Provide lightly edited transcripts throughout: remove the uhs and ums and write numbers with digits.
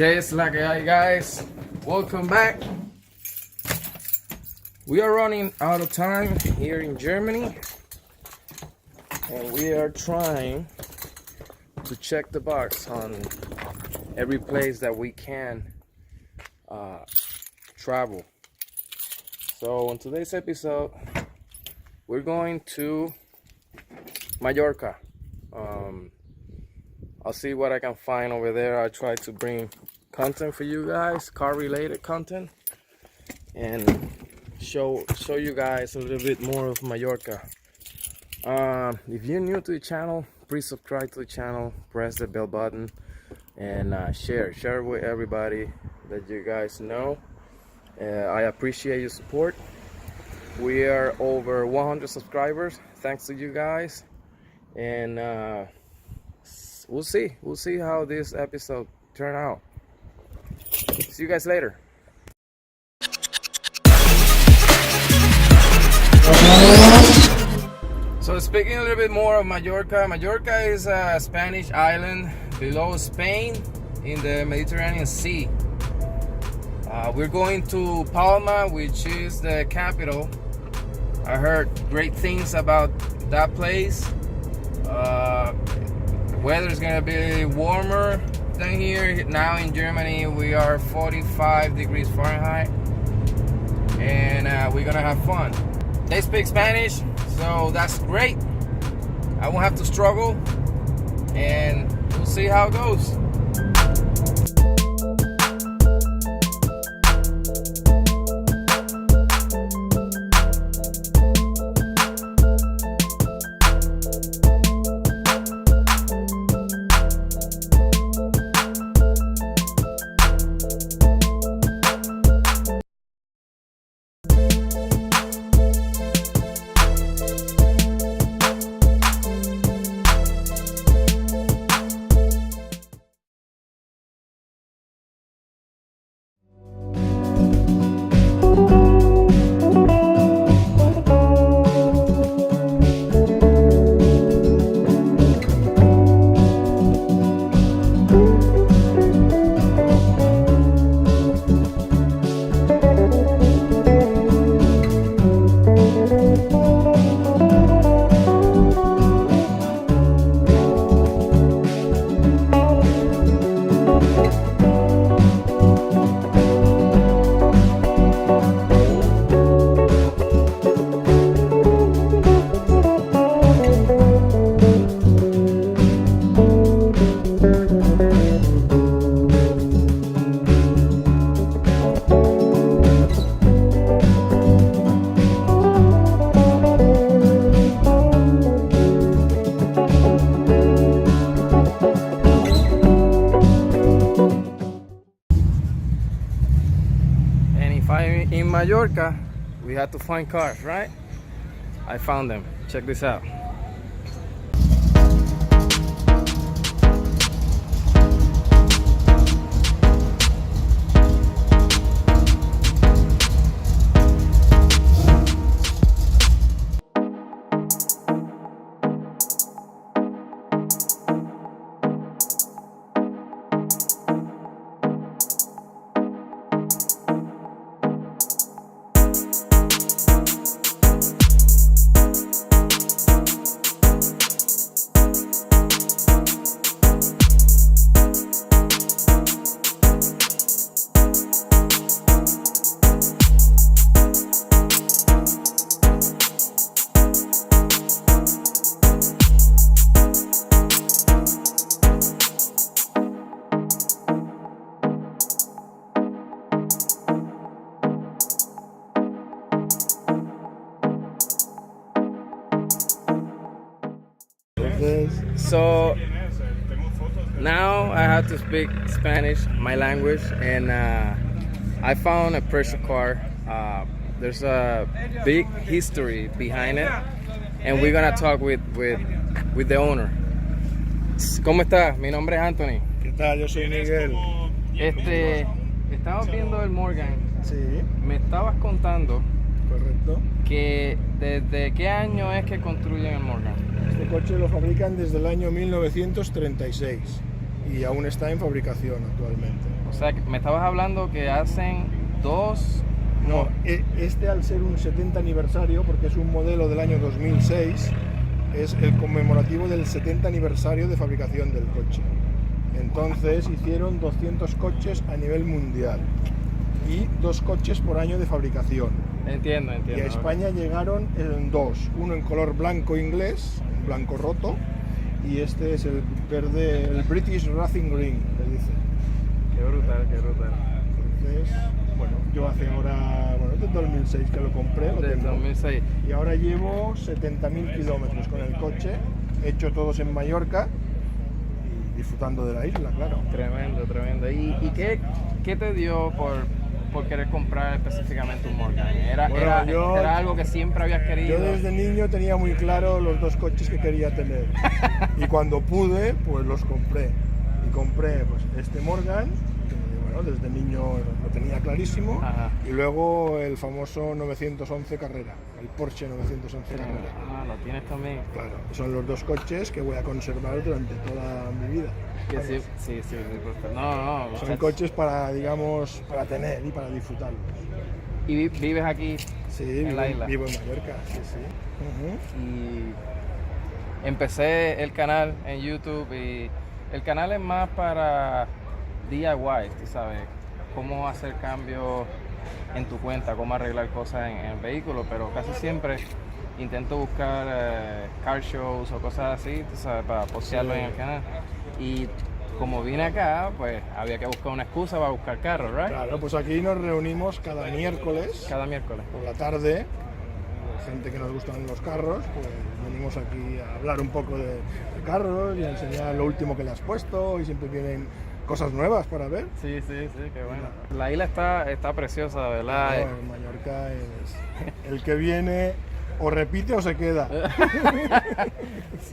¿Qué es la que hay, guys? Welcome back. We are running out of time here in Germany, and we are trying to check the box on every place that we can travel. So on today's episode, we're going to Mallorca. I'll see what I can find over there. I'll try to bring content for you guys, car related content, and show you guys a little bit more of Mallorca. If you're new to the channel, please subscribe to the channel, press the bell button, and share with everybody that you guys know. I appreciate your support. We are over 100 subscribers thanks to you guys, and we'll see how this episode turn out. See you guys later. So speaking a little bit more of Mallorca, Mallorca is a Spanish island below Spain in the Mediterranean Sea. We're going to Palma, which is the capital. I heard great things about that place. Weather's gonna be warmer than here. Now in Germany we are 45 degrees Fahrenheit, and we're gonna have fun. They speak Spanish, so that's great. I won't have to struggle, and we'll see how it goes. In Mallorca, we had to find cars, right? I found them. Check this out. So now I have to speak Spanish, my language, and I found a pressure car. There's a big history behind it, and we're gonna talk with the owner. ¿Cómo estás? Mi nombre es Anthony. ¿Qué tal? Yo soy Miguel. Estamos viendo el Morgan. Sí. Me estabas contando. Correcto. Que ¿desde qué año es que construyen el Morgan? Este coche lo fabrican desde el año 1936 y aún está en fabricación actualmente. O sea, que me estabas hablando que hacen dos... No, este al ser un 70 aniversario, porque es un modelo del año 2006, es el conmemorativo del 70 aniversario de fabricación del coche. Entonces hicieron 200 coches a nivel mundial y 2 coches por año de fabricación. Entiendo. Y a España llegaron en 2, uno en color blanco inglés, blanco roto, y este es el verde, el British Racing Green, le dicen. Qué brutal. Entonces, bueno, yo hace ahora, desde 2006 que lo compré, Desde 2006. y ahora llevo 70.000 kilómetros con el coche, hecho todos en Mallorca y disfrutando de la isla, claro. Tremendo. ¿Y qué te dio por querer comprar específicamente un Morgan? ¿Era algo que siempre habías querido? Yo desde niño tenía muy claro los 2 coches que quería tener y cuando pude, pues los compré. Y compré pues este Morgan, que desde niño lo tenía clarísimo. Ajá. Y luego el famoso 911 Carrera, el Porsche 911 Carrera. Ah, lo tienes también. Claro, son los 2 coches que voy a conservar durante toda mi vida. Que sí. No. Son coches para, digamos, para tener y para disfrutarlos. ¿Y vives aquí en la isla? Vivo en Mallorca, sí. Y empecé el canal en YouTube y el canal es más para DIY, tú sabes, cómo hacer cambios en tu cuenta, cómo arreglar cosas en el vehículo, pero casi siempre intento buscar car shows o cosas así, tú sabes, para postearlo en el canal. Y como vine acá, pues había que buscar una excusa para buscar carros, ¿right? Claro, pues aquí nos reunimos cada miércoles por la tarde, gente que nos gustan los carros, pues venimos aquí a hablar un poco de carros y a enseñar lo último que le has puesto, y siempre vienen cosas nuevas para ver. Sí, qué bueno. La isla está preciosa, ¿verdad? No, en Mallorca es el que viene o repite o se queda.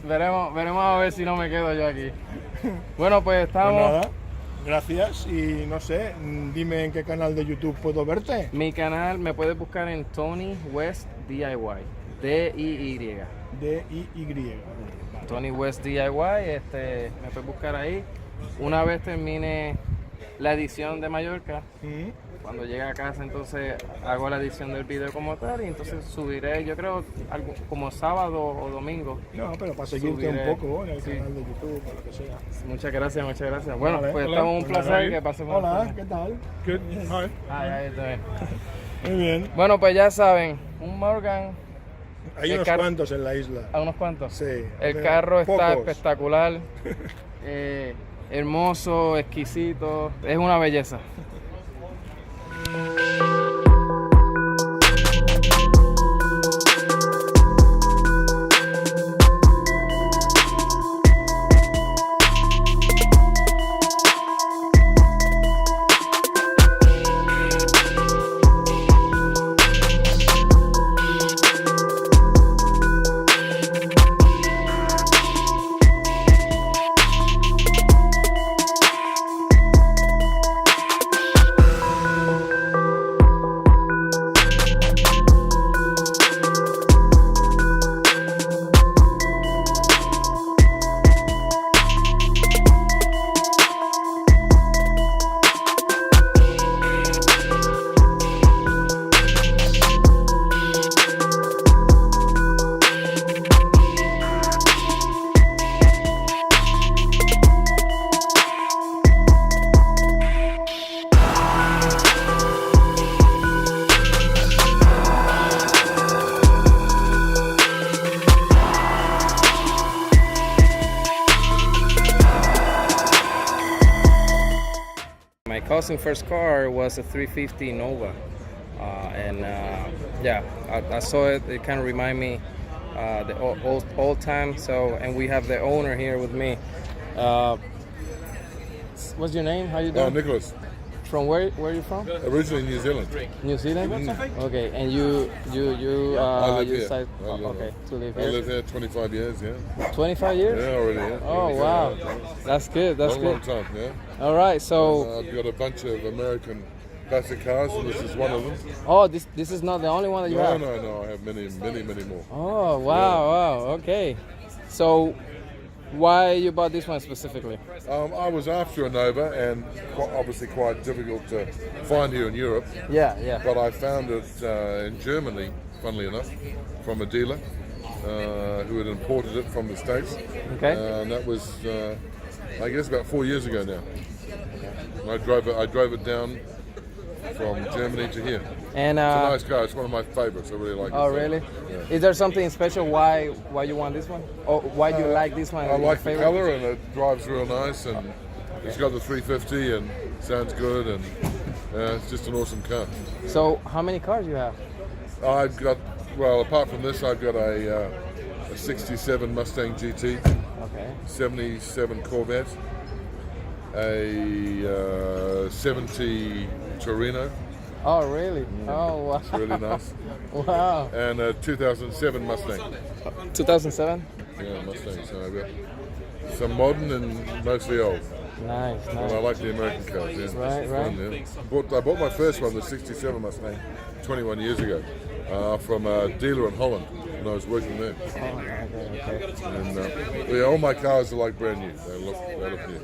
veremos a ver si no me quedo yo aquí. Bueno, pues estamos... Pues nada, gracias, y no sé, dime en qué canal de YouTube puedo verte. Mi canal me puedes buscar en Tony West DIY, DIY. DIY. Tony West DIY, me puedes buscar ahí. Una vez termine la edición de Mallorca, cuando llegue a casa, entonces hago la edición del video como tal, y entonces subiré, yo creo, algo como sábado o domingo. No, pero para seguirte un poco en el canal de YouTube o lo que sea. Muchas gracias. Bueno, Vale. pues estamos un placer que pasemos. Hola, ¿qué tal? Good. Hi. Ahí está bien. Muy bien. Bueno, pues ya saben, un Morgan. Hay unos cuantos en la isla. ¿A unos cuantos? Sí. El carro está pocos. espectacular, hermoso, exquisito, es una belleza. My cousin's first car was a 350 Nova, yeah, I saw it. It kind of reminded me the old time. So, and we have the owner here with me. What's your name? How you doing? Nicholas. From where are you from? Originally New Zealand. New Zealand. Okay, and you I live here. decide I live okay to live I here. lived here 25 years, yeah. 25 years. Yeah, already, yeah. Oh 25 wow, years, yeah. that's good. That's Long good. time, yeah. All right, so I've got a bunch of American classic cars, and this is one of them. oh, this is not the only one that you have. No, I have many more. Oh wow, wow. Okay, so Why you bought this one specifically? I was after a Nova, and obviously quite difficult to find here in Europe. Yeah, yeah. But I found it in Germany, funnily enough, from a dealer who had imported it from the States. Okay. And that was, I guess, about 4 years ago now. I drove it down from Germany to here. And it's a nice car. It's one of my favorites. I really like it. Oh, really? Yeah. Is there something special why you want this one? Or why you like this one? I like the color, and it drives real nice, and it's got the 350 and sounds good, and it's just an awesome car. So how many cars you have? I've got, well, apart from this, I've got a 67 Mustang GT, Okay. 77 Corvette, a 70 Torino. Oh, really? Oh, wow. It's really nice. Wow. And a 2007 Mustang. 2007? Yeah, Mustang. So I've got some modern and mostly old. Nice, And I nice. like the American cars. Yeah. Right, It's right. fun, yeah. I bought my first one, the 67 Mustang, 21 years ago, from a dealer in Holland when I was working there. Oh, okay. And yeah, all my cars are like brand new. They look new.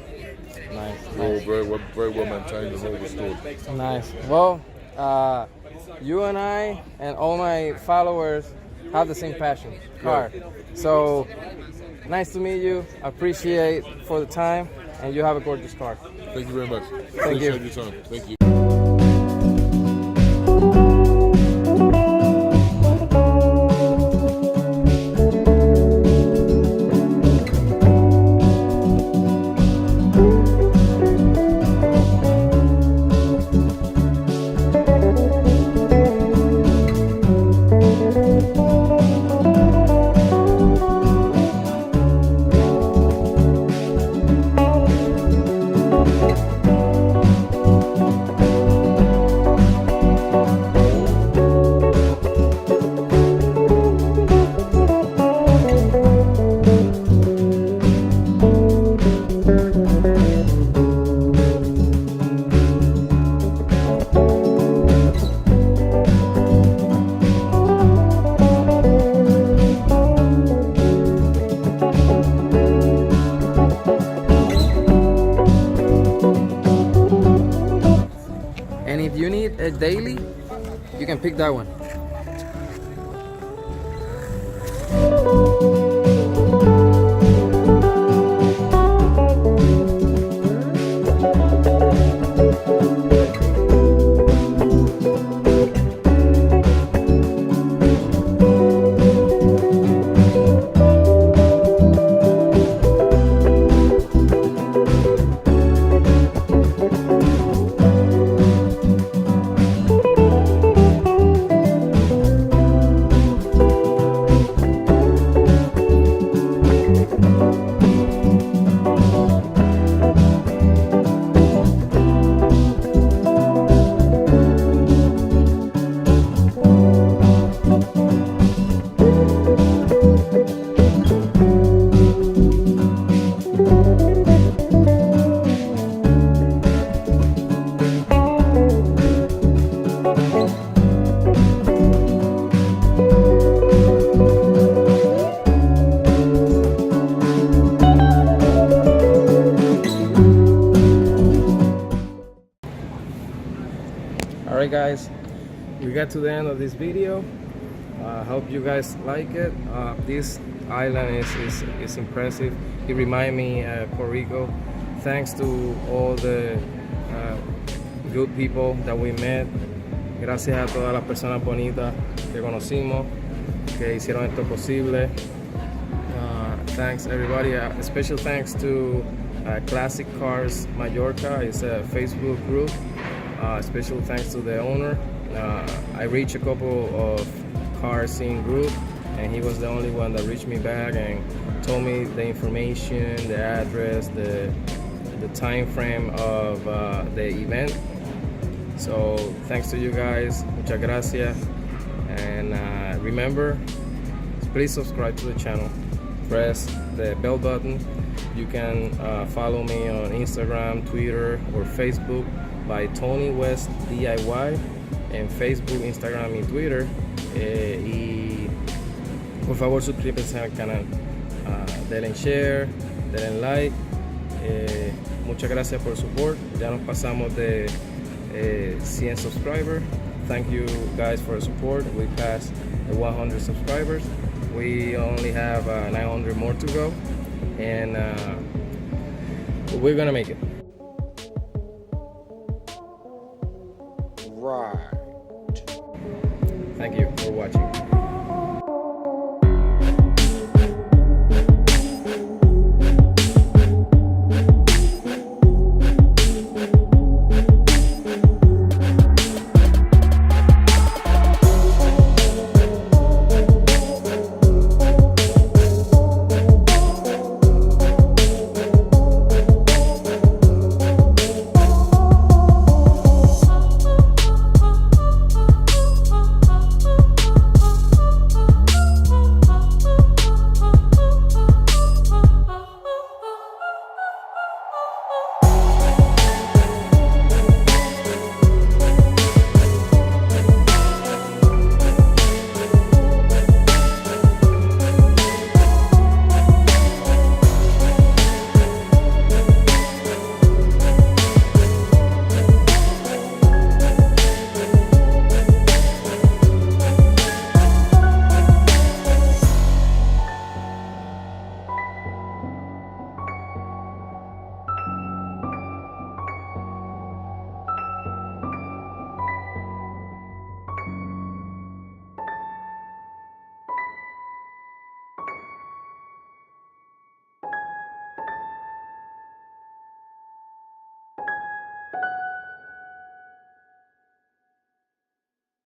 Nice, They're all nice. very well maintained and all restored. Nice. Well, you and I and all my followers have the same passion, car. So nice to meet you. Appreciate for the time, and you have a gorgeous car. Thank you very much. Thank you. Appreciate your time. Thank you. And if you need a daily, you can pick that one. Alright guys, we got to the end of this video. Hope you guys like it. This island is impressive. It reminds me of Puerto Rico. Thanks to all the good people that we met. Gracias a todas las personas bonitas que conocimos, que hicieron esto posible. Thanks everybody. Special thanks to Classic Cars Mallorca. It's a Facebook group. Special thanks to the owner. I reached a couple of car scene group, and he was the only one that reached me back and told me the information, the address, the time frame of the event. So thanks to you guys, muchas gracias, and remember, please subscribe to the channel, press the bell button. You can follow me on Instagram, Twitter, or Facebook by Tony West DIY en Facebook, Instagram y Twitter. Y por favor suscríbanse al canal, denle share, denle like. Muchas gracias por el support. Ya nos pasamos de 100 subscribers. Thank you guys for the support. We passed the 100 subscribers. We only have 900 more to go, and we're gonna make it. Right. Thank you for watching.